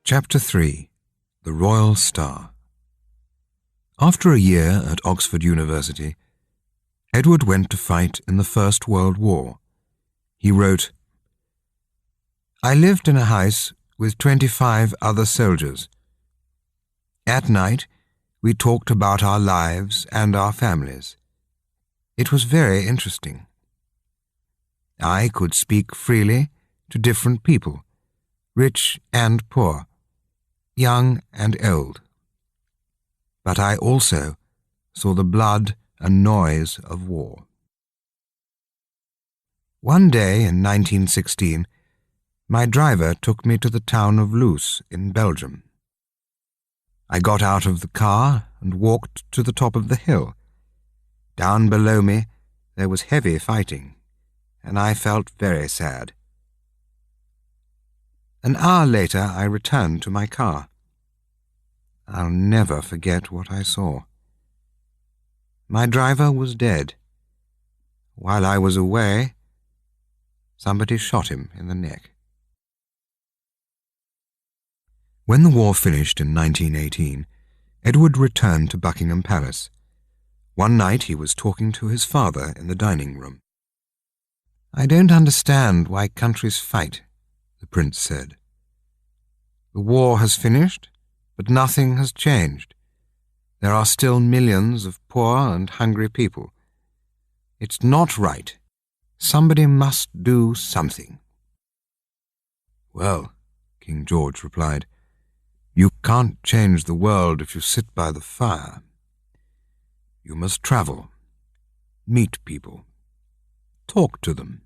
Chapter 3. The Royal Star. After a year at Oxford University, Edward went to fight in the First World War. He wrote, "I lived in a house with 25 other soldiers. At night, we talked about our lives and our families. It was very interesting. I could speak freely to different people, rich and poor, young and old. But I also saw the blood and noise of war." One day in 1916, my driver took me to the town of Loos in Belgium. I got out of the car and walked to the top of the hill. Down below me there was heavy fighting, and I felt very sad. An hour later I returned to my car. I'll never forget what I saw. My driver was dead. While I was away, somebody shot him in the neck. When the war finished in 1918, Edward returned to Buckingham Palace. One night he was talking to his father in the dining room. "I don't understand why countries fight," the prince said. "The war has finished, but nothing has changed. There are still millions of poor and hungry people. It's not right. Somebody must do something." "Well," King George replied, "you can't change the world if you sit by the fire. You must travel, meet people, talk to them,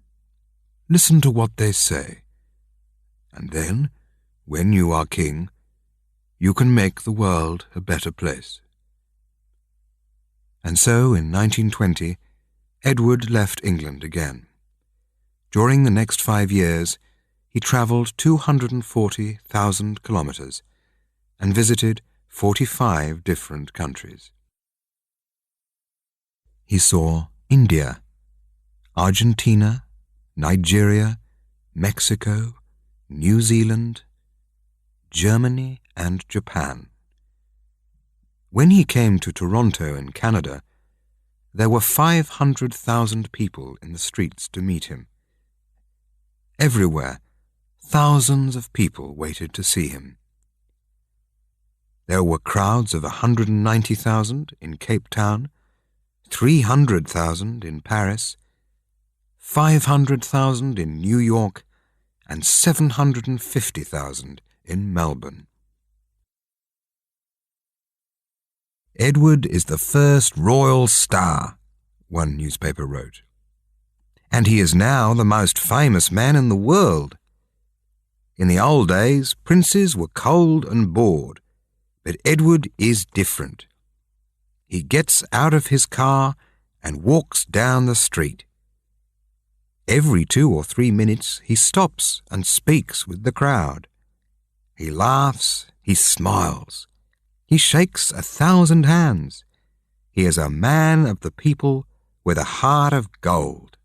listen to what they say, and then, when you are king, you can make the world a better place." And so, in 1920, Edward left England again. During the next 5 years, he travelled 240,000 kilometres and visited 45 different countries. He saw India, Argentina, Nigeria, Mexico, New Zealand, Germany, and Japan. When he came to Toronto in Canada, there were 500,000 people in the streets to meet him. Everywhere, thousands of people waited to see him. There were crowds of 190,000 in Cape Town, 300,000 in Paris, 500,000 in New York, and 750,000 in Melbourne. "Edward is the first royal star," one newspaper wrote, "and he is now the most famous man in the world. In the old days, princes were cold and bored, but Edward is different. He gets out of his car and walks down the street. Every 2 or 3 minutes he stops and speaks with the crowd. He laughs, he smiles. He shakes 1,000 hands. He is a man of the people with a heart of gold."